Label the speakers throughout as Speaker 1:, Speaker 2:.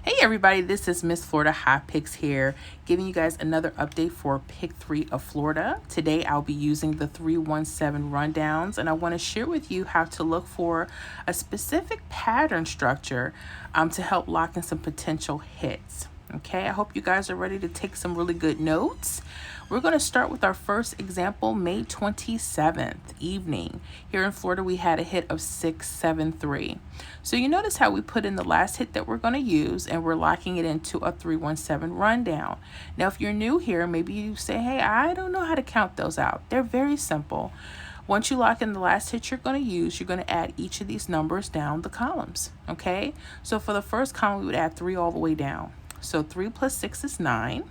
Speaker 1: Hey everybody, this is Miss Florida Hot Picks here, giving you guys another update for Pick 3 of Florida. Today I'll be using the 317 rundowns, and I want to share with you how to look for a specific pattern structure to help lock in some potential hits. Okay, I hope you guys are ready to take some really good notes. We're going to start with our first example, May 27th evening. Here in Florida, we had a hit of 673. So you notice how we put in the last hit that we're going to use, and we're locking it into a 317 rundown. Now, if you're new here, maybe you say, hey, I don't know how to count those out. They're very simple. Once you lock in the last hit you're going to use, you're going to add each of these numbers down the columns, okay? So for the first column, we would add 3 all the way down. So 3 plus 6 is 9.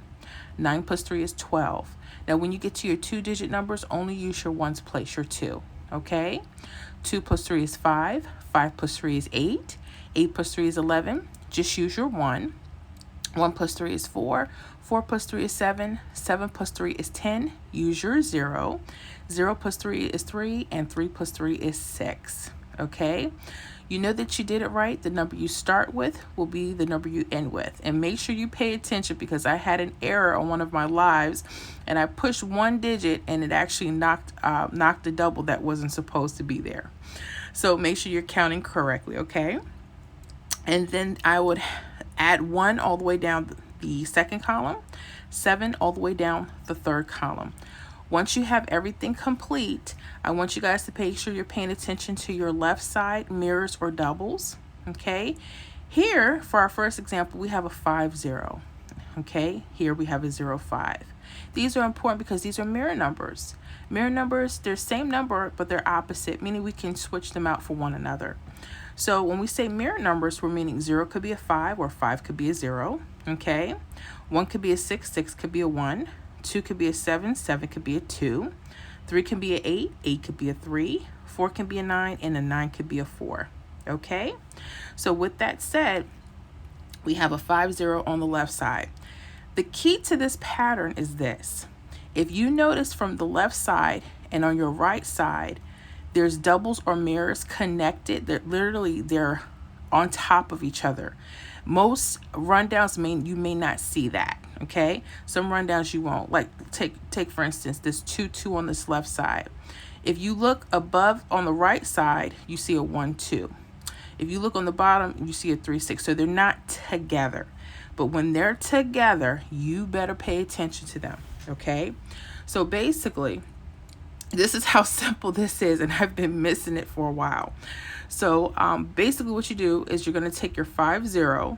Speaker 1: 9 plus 3 is 12. Now, when you get to your 2-digit numbers, only use your ones place, your 2, okay? 2 plus 3 is 5. 5 plus 3 is 8. 8 plus 3 is 11. Just use your 1. 1 plus 3 is 4. 4 plus 3 is 7. 7 plus 3 is 10. Use your 0. 0 plus 3 is 3. And 3 plus 3 is 6, okay? You know that you did it right. The number you start with will be the number you end with. And make sure you pay attention, because I had an error on one of my lives and I pushed 1 digit and it actually knocked a double that wasn't supposed to be there. So make sure you're counting correctly, okay? And then I would add 1 all the way down the second column, 7 all the way down the third column. Once you have everything complete, I want you guys to make sure you're paying attention to your left side mirrors or doubles, okay? Here, for our first example, we have a 5-0, okay? Here we have a 0-5. These are important because these are mirror numbers. Mirror numbers, they're same number, but they're opposite, meaning we can switch them out for one another. So when we say mirror numbers, we're meaning 0 could be a 5 or 5 could be a 0, okay? 1 could be a 6, 6 could be a 1. 2 could be a 7, 7 could be a 2. 3 can be an 8, 8 could be a 3. 4 can be a 9, and a 9 could be a 4. Okay? So with that said, we have a 5-0 on the left side. The key to this pattern is this. If you notice from the left side and on your right side, there's doubles or mirrors connected. They're on top of each other. Most rundowns you may not see that, okay? Some rundowns you won't. Like take for instance this 2-2 on this left side. If you look above on the right side, you see a 1-2. If you look on the bottom, you see a 3-6. So they're not together. But when they're together, you better pay attention to them, okay? So basically, this is how simple this is, and I've been missing it for a while. So basically what you do is you're going to take your 5-0,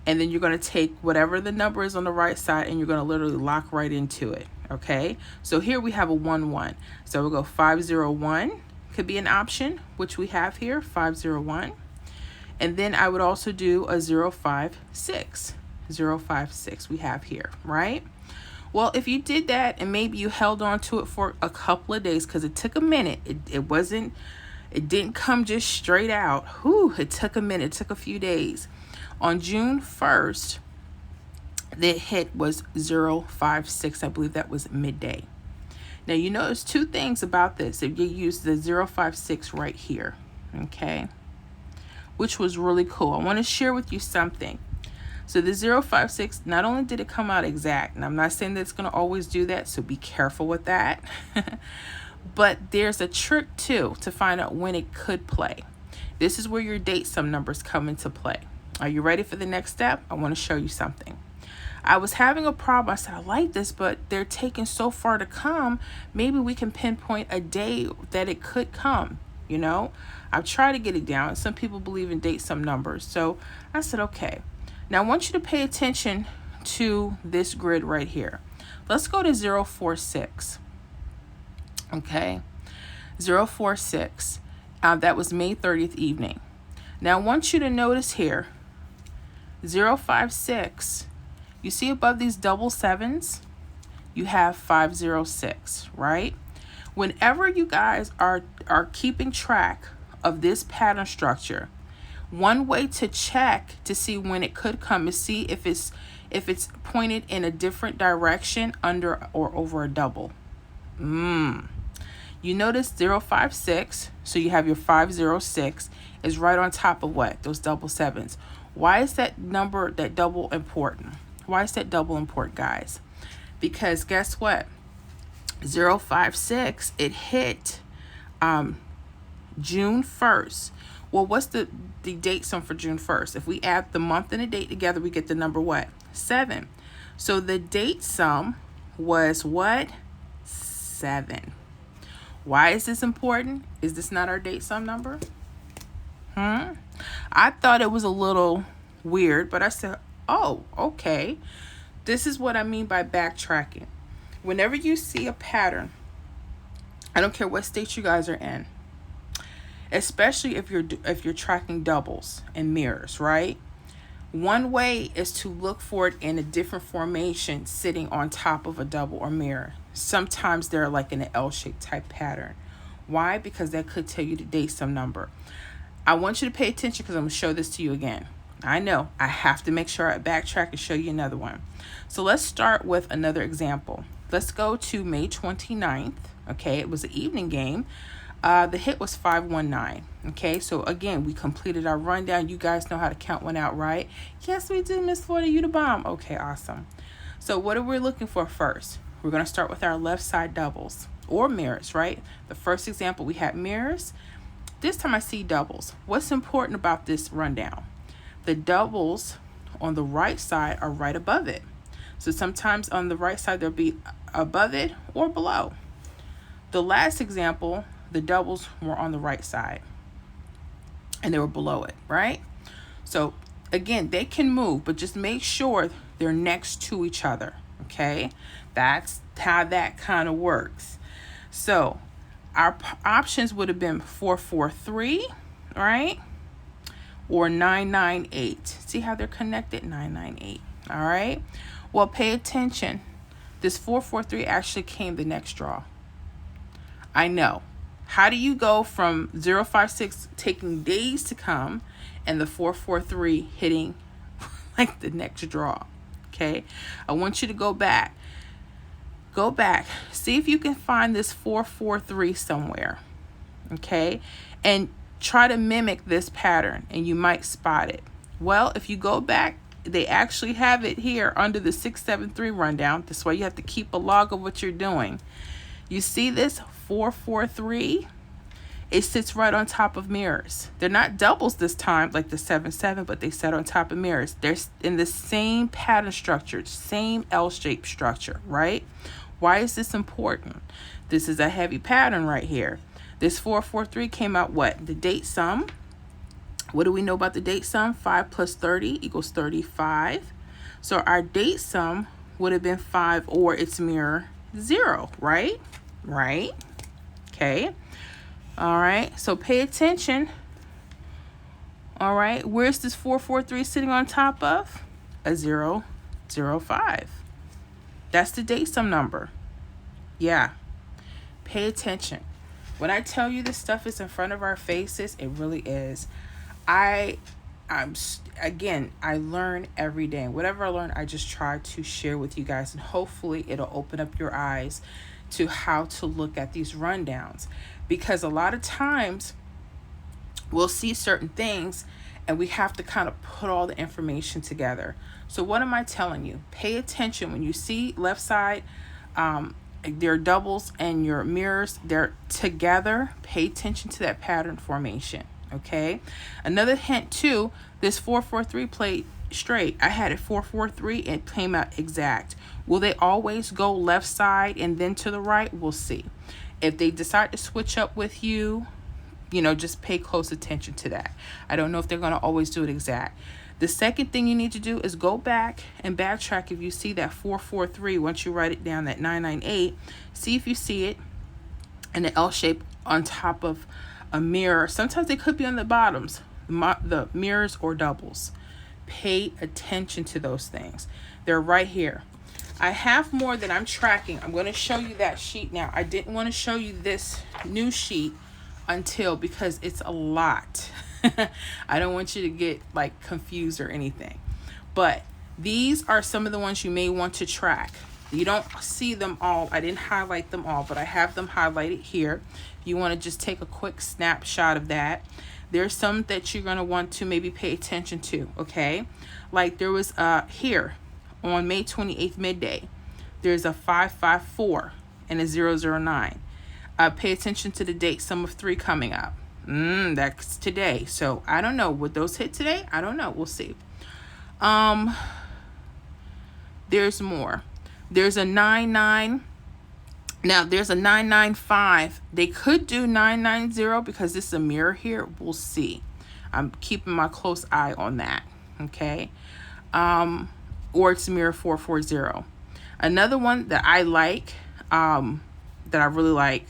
Speaker 1: and then you're going to take whatever the number is on the right side, and you're going to literally lock right into it, okay? So here we have a 1-1. So we'll go 5-0-1 could be an option, which we have here, 5-0-1. And then I would also do a 0-5-6. 0-5-6 we have here, right? Well, if you did that and maybe you held on to it for a couple of days, because it took a minute, it didn't come just straight out. It took a minute, it took a few days. On June 1st, the hit was 0-5-6. I believe that was midday. Now, you notice 2 things about this. If you use the 0-5-6 right here, okay, which was really cool. I want to share with you something. So the 0-5-6, not only did it come out exact, and I'm not saying that it's going to always do that, so be careful with that. But there's a trick too to find out when it could play. This is where your date sum numbers come into play. Are you ready for the next step? I want to show you something. I was having a problem. I said, I like this, but they're taking so far to come. Maybe we can pinpoint a day that it could come. You know, I've tried to get it down. Some people believe in date sum numbers. So I said, okay. Now I want you to pay attention to this grid right here. Let's go to 0-4-6. Okay, 0-4-6. That was May 30th evening. Now I want you to notice here, 0-5-6. You see above these double 7s, you have 5-0-6, right? Whenever you guys are keeping track of this pattern structure, one way to check to see when it could come is see if it's pointed in a different direction under or over a double. You notice 0-5-6, so you have your 5-0-6 is right on top of what? Those double 7s. Why is that number, that double important? Why is that double important, guys? Because guess what? 056, it hit June 1st. Well, what's the date sum for June 1st? If we add the month and the date together, we get the number what? 7. So the date sum was what? 7. Why is this important? Is this not our date sum number? I thought it was a little weird, but I said, oh, okay. This is what I mean by backtracking. Whenever you see a pattern, I don't care what state you guys are in, especially if you're tracking doubles and mirrors, right? One way is to look for it in a different formation sitting on top of a double or mirror. Sometimes they're like in an L-shaped type pattern. Why? Because that could tell you the date sum number. I want you to pay attention because I'm going to show this to you again. I know I have to make sure I backtrack and show you another one. So let's start with another example. Let's go to May 29th. Okay, it was an evening game. The hit was 519. Okay, so again, we completed our rundown. You guys know how to count one out, right? Yes, we do, Miss Florida, you the bomb. Okay, awesome. So what are we looking for first? We're going to start with our left side doubles or mirrors, right? The first example, we had mirrors. This time I see doubles. What's important about this rundown? The doubles on the right side are right above it. So sometimes on the right side, they'll be above it or below. The last example, the doubles were on the right side and they were below it, right? So again, they can move, but just make sure they're next to each other, okay? That's how that kind of works. So our options would have been 443, right? Or 998. See how they're connected? 998. All right. Well, pay attention. This 443 actually came the next draw. I know. How do you go from 056 taking days to come and the 443 hitting like the next draw? Okay. I want you to go back. Go back. See if you can find this 443 somewhere. Okay. And try to mimic this pattern and you might spot it. Well, if you go back, they actually have it here under the 673 rundown. That's why you have to keep a log of what you're doing. You see this 443? It sits right on top of mirrors. They're not doubles this time like the 7-7, but they sit on top of mirrors. They're in the same pattern structure, same L-shaped structure, right? Why is this important? This is a heavy pattern right here. This 443 came out what? The date sum. What do we know about the date sum? 5 plus 30 equals 35. So our date sum would have been 5 or its mirror 0, right? Right? Okay. All right. So pay attention. All right. Where's this 443 sitting on top of? A 005. That's the date sum number. Yeah. Pay attention. When I tell you this stuff is in front of our faces, it really is. I learn every day. Whatever I learn, I just try to share with you guys, and hopefully it'll open up your eyes to how to look at these rundowns. Because a lot of times we'll see certain things and we have to kind of put all the information together. So what am I telling you? Pay attention when you see left side, their doubles and your mirrors, they're together. Pay attention to that pattern formation. Okay. Another hint too, this 443 played straight. I had it 443 and it came out exact. Will they always go left side and then to the right? We'll see. If they decide to switch up with you, just pay close attention to that. I don't know if they're going to always do it exact. The second thing you need to do is go back and backtrack. If you see that 443, once you write it down, that 998, see if you see it in the L shape on top of a mirror. Sometimes they could be on the bottoms, the mirrors or doubles. Pay attention to those things. They're right here. I have more that I'm tracking. I'm going to show you that sheet now. I didn't want to show you this new sheet because it's a lot. I don't want you to get like confused or anything. But these are some of the ones you may want to track. You don't see them all. I didn't highlight them all, but I have them highlighted here. You want to just take a quick snapshot of that. There's some that you're going to want to maybe pay attention to, okay? Like there was here on May 28th midday, there's a 554 and a 009. Pay attention to the date sum of 3 coming up. That's today. So I don't know, would those hit today? I don't know, we'll see. There's more. There's a 99. Now there's a 995. They could do 990 because this is a mirror here. We'll see. I'm keeping my close eye on that. Okay. Or it's mirror 440. Another one that I like, that I really like,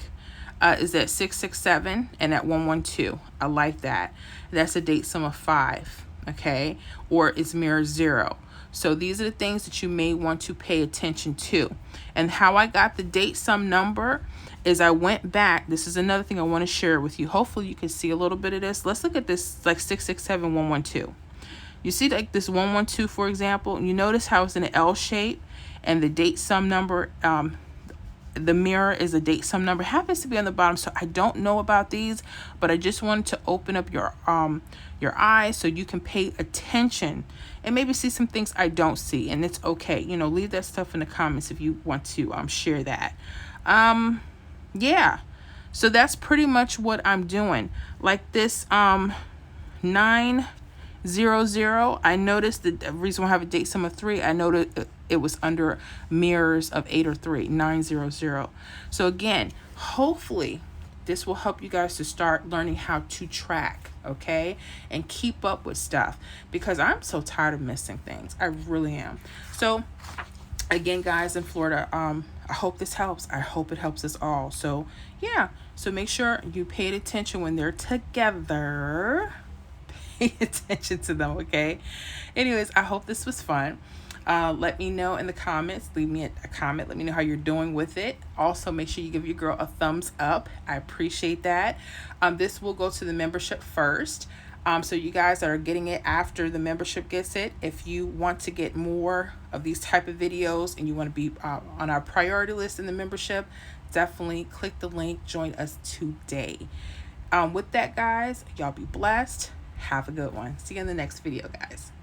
Speaker 1: is that 667 and at 112. I like that. That's a date sum of 5. Okay. Or it's mirror 0. So these are the things that you may want to pay attention to. And how I got the date sum number is I went back. This is another thing I want to share with you. Hopefully you can see a little bit of this. Let's look at this, like 667, 112. You see like this 112, for example, you notice how it's in an L shape and the date sum number, the mirror is a date sum number. It happens to be on the bottom, so I don't know about these, but I just wanted to open up your eyes so you can pay attention and maybe see some things I don't see, and it's okay. You know, leave that stuff in the comments if you want to share that. Yeah, so that's pretty much what I'm doing. Like this 900, I noticed the reason why I have a date sum of 3, I noticed it was under mirrors of 8 or 3, 900. So again, hopefully this will help you guys to start learning how to track, okay, and keep up with stuff, because I'm so tired of missing things. I really am. So again, guys in Florida, I hope this helps. I hope it helps us all. So yeah, so make sure you pay attention when they're together. Pay attention to them, okay? Anyways, I hope this was fun. Let me know in the comments. Leave me a comment. Let me know how you're doing with it. Also, make sure you give your girl a thumbs up. I appreciate that. This will go to the membership first. So you guys that are getting it after the membership gets it, if you want to get more of these type of videos and you want to be on our priority list in the membership, definitely click the link. Join us today. With that, guys, y'all be blessed. Have a good one. See you in the next video, guys.